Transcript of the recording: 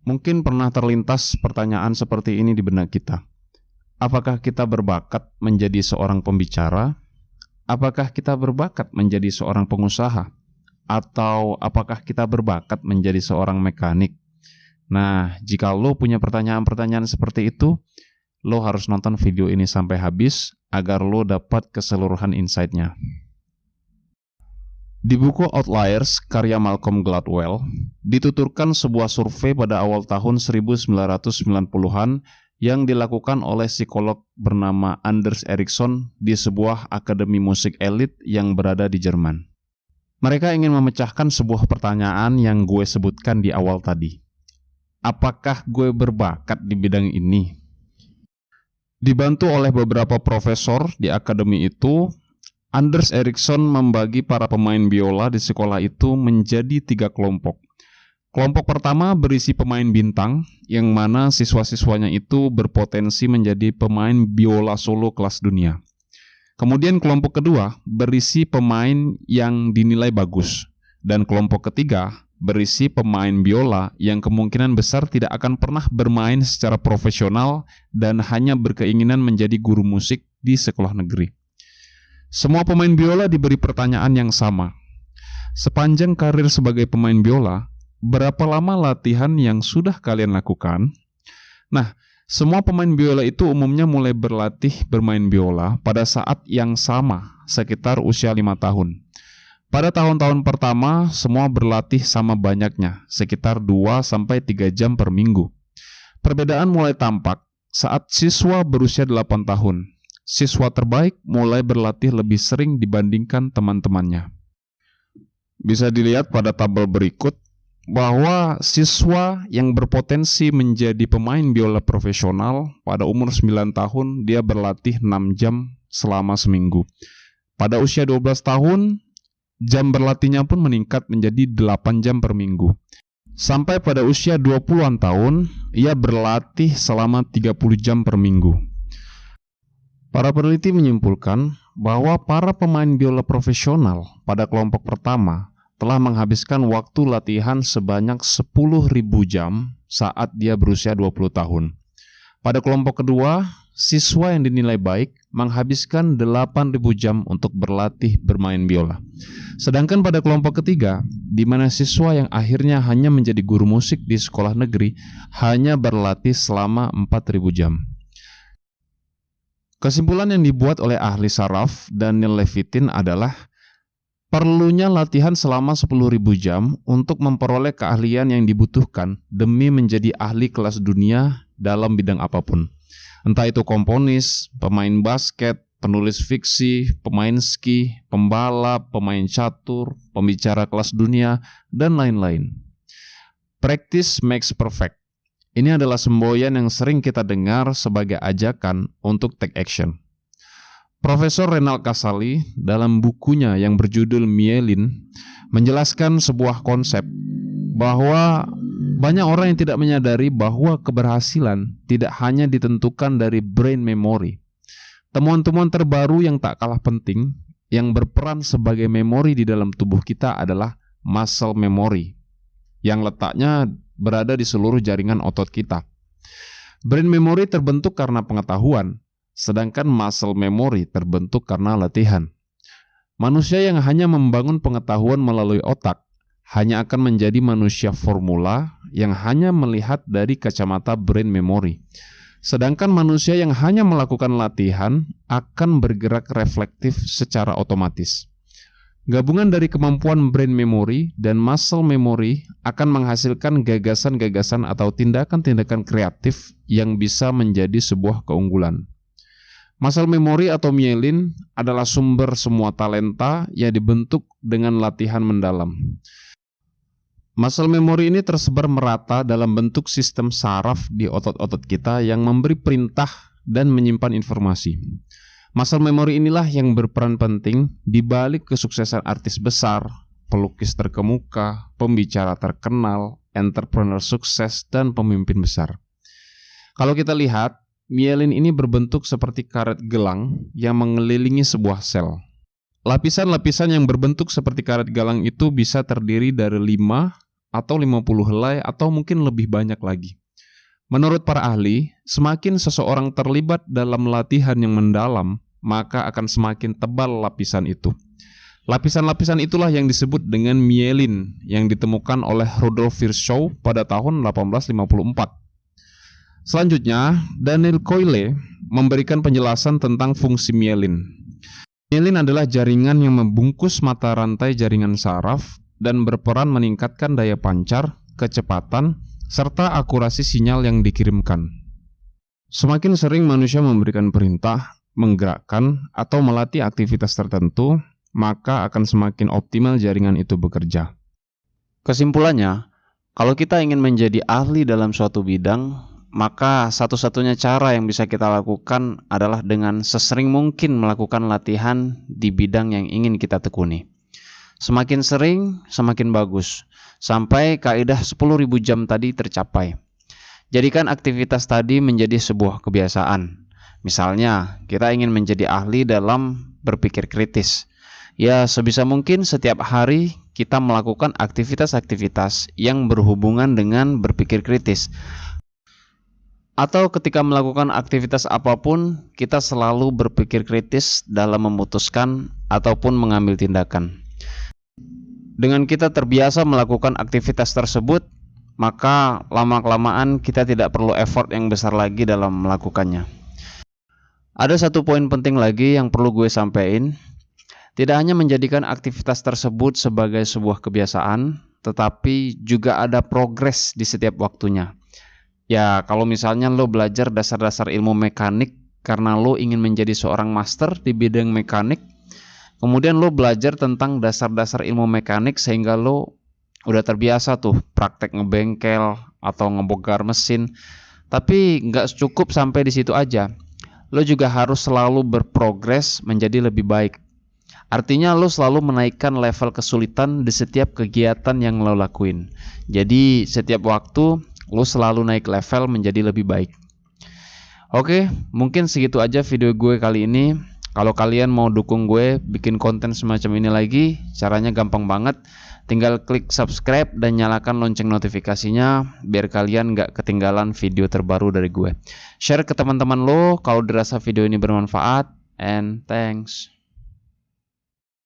Mungkin pernah terlintas pertanyaan seperti ini di benak kita. Apakah kita berbakat menjadi seorang pembicara? Apakah kita berbakat menjadi seorang pengusaha? Atau apakah kita berbakat menjadi seorang mekanik? Nah, jika lo punya pertanyaan-pertanyaan seperti itu, lo harus nonton video ini sampai habis agar lo dapat keseluruhan insight-nya. Di buku Outliers, karya Malcolm Gladwell, dituturkan sebuah survei pada awal tahun 1990-an yang dilakukan oleh psikolog bernama Anders Ericsson di sebuah akademi musik elit yang berada di Jerman. Mereka ingin memecahkan sebuah pertanyaan yang gue sebutkan di awal tadi. Apakah gue berbakat di bidang ini? Dibantu oleh beberapa profesor di akademi itu, Anders Ericsson membagi para pemain biola di sekolah itu menjadi 3 kelompok. Kelompok pertama berisi pemain bintang, yang mana siswa-siswanya itu berpotensi menjadi pemain biola solo kelas dunia. Kemudian kelompok kedua berisi pemain yang dinilai bagus, dan kelompok ketiga berisi pemain biola yang kemungkinan besar tidak akan pernah bermain secara profesional dan hanya berkeinginan menjadi guru musik di sekolah negeri. Semua pemain biola diberi pertanyaan yang sama. Sepanjang karir sebagai pemain biola, berapa lama latihan yang sudah kalian lakukan? Nah, semua pemain biola itu umumnya mulai berlatih bermain biola pada saat yang sama, sekitar usia 5 tahun. Pada tahun-tahun pertama, semua berlatih sama banyaknya, sekitar 2-3 jam per minggu. Perbedaan mulai tampak saat siswa berusia 8 tahun. Siswa terbaik mulai berlatih lebih sering dibandingkan teman-temannya. Bisa dilihat pada tabel berikut bahwa siswa yang berpotensi menjadi pemain biola profesional pada umur 9 tahun dia berlatih 6 jam selama seminggu. Pada usia 12 tahun, jam berlatihnya pun meningkat menjadi 8 jam per minggu. Sampai pada usia 20-an tahun, ia berlatih selama 30 jam per minggu. Para peneliti menyimpulkan bahwa para pemain biola profesional pada kelompok pertama telah menghabiskan waktu latihan sebanyak 10.000 jam saat dia berusia 20 tahun. Pada kelompok kedua, siswa yang dinilai baik menghabiskan 8.000 jam untuk berlatih bermain biola. Sedangkan pada kelompok ketiga, di mana siswa yang akhirnya hanya menjadi guru musik di sekolah negeri hanya berlatih selama 4.000 jam. Kesimpulan yang dibuat oleh ahli saraf Daniel Levitin adalah perlunya latihan selama 10.000 jam untuk memperoleh keahlian yang dibutuhkan demi menjadi ahli kelas dunia dalam bidang apapun. Entah itu komponis, pemain basket, penulis fiksi, pemain ski, pembalap, pemain catur, pembicara kelas dunia, dan lain-lain. Practice makes perfect. Ini adalah semboyan yang sering kita dengar sebagai ajakan untuk take action. Profesor Renald Casali dalam bukunya yang berjudul Myelin menjelaskan sebuah konsep bahwa banyak orang yang tidak menyadari bahwa keberhasilan tidak hanya ditentukan dari brain memory. Temuan-temuan terbaru yang tak kalah penting yang berperan sebagai memori di dalam tubuh kita adalah muscle memory yang letaknya berada di seluruh jaringan otot kita. Brain memory terbentuk karena pengetahuan, sedangkan muscle memory terbentuk karena latihan. Manusia yang hanya membangun pengetahuan melalui otak hanya akan menjadi manusia formula yang hanya melihat dari kacamata brain memory. Sedangkan manusia yang hanya melakukan latihan akan bergerak reflektif secara otomatis. Gabungan dari kemampuan brain memory dan muscle memory akan menghasilkan gagasan-gagasan atau tindakan-tindakan kreatif yang bisa menjadi sebuah keunggulan. Muscle memory atau myelin adalah sumber semua talenta yang dibentuk dengan latihan mendalam. Muscle memory ini tersebar merata dalam bentuk sistem saraf di otot-otot kita yang memberi perintah dan menyimpan informasi. Muscle memory inilah yang berperan penting di balik kesuksesan artis besar, pelukis terkemuka, pembicara terkenal, entrepreneur sukses, dan pemimpin besar. Kalau kita lihat, myelin ini berbentuk seperti karet gelang yang mengelilingi sebuah sel. Lapisan-lapisan yang berbentuk seperti karet gelang itu bisa terdiri dari 5 atau 50 helai, atau mungkin lebih banyak lagi. Menurut para ahli, semakin seseorang terlibat dalam latihan yang mendalam, maka akan semakin tebal lapisan itu. Lapisan-lapisan itulah yang disebut dengan myelin yang ditemukan oleh Rudolf Virchow pada tahun 1854. Selanjutnya, Daniel Coyle memberikan penjelasan tentang fungsi myelin. Myelin adalah jaringan yang membungkus mata rantai jaringan saraf dan berperan meningkatkan daya pancar, kecepatan, serta akurasi sinyal yang dikirimkan. Semakin sering manusia memberikan perintah, menggerakkan, atau melatih aktivitas tertentu, maka akan semakin optimal jaringan itu bekerja. Kesimpulannya, kalau kita ingin menjadi ahli dalam suatu bidang, maka satu-satunya cara yang bisa kita lakukan adalah dengan sesering mungkin melakukan latihan di bidang yang ingin kita tekuni. Semakin sering, semakin bagus, sampai kaidah 10.000 jam tadi tercapai. Jadikan aktivitas tadi menjadi sebuah kebiasaan. Misalnya, kita ingin menjadi ahli dalam berpikir kritis. Ya, sebisa mungkin setiap hari kita melakukan aktivitas-aktivitas yang berhubungan dengan berpikir kritis. Atau ketika melakukan aktivitas apapun, kita selalu berpikir kritis dalam memutuskan ataupun mengambil tindakan. Dengan kita terbiasa melakukan aktivitas tersebut, maka lama-kelamaan kita tidak perlu effort yang besar lagi dalam melakukannya. Ada satu poin penting lagi yang perlu gue sampaikan. Tidak hanya menjadikan aktivitas tersebut sebagai sebuah kebiasaan, tetapi juga ada progres di setiap waktunya. Ya, kalau misalnya lo belajar dasar-dasar ilmu mekanik karena lo ingin menjadi seorang master di bidang mekanik, kemudian lo belajar tentang dasar-dasar ilmu mekanik sehingga lo udah terbiasa tuh praktek ngebengkel atau ngebongkar mesin. Tapi nggak cukup sampai di situ aja. Lo juga harus selalu berprogres menjadi lebih baik. Artinya lo selalu menaikkan level kesulitan di setiap kegiatan yang lo lakuin. Jadi setiap waktu lo selalu naik level menjadi lebih baik. Oke, mungkin segitu aja video gue kali ini. Kalau kalian mau dukung gue bikin konten semacam ini lagi, caranya gampang banget. Tinggal klik subscribe dan nyalakan lonceng notifikasinya biar kalian gak ketinggalan video terbaru dari gue. Share ke teman-teman lo kalau dirasa video ini bermanfaat, and thanks.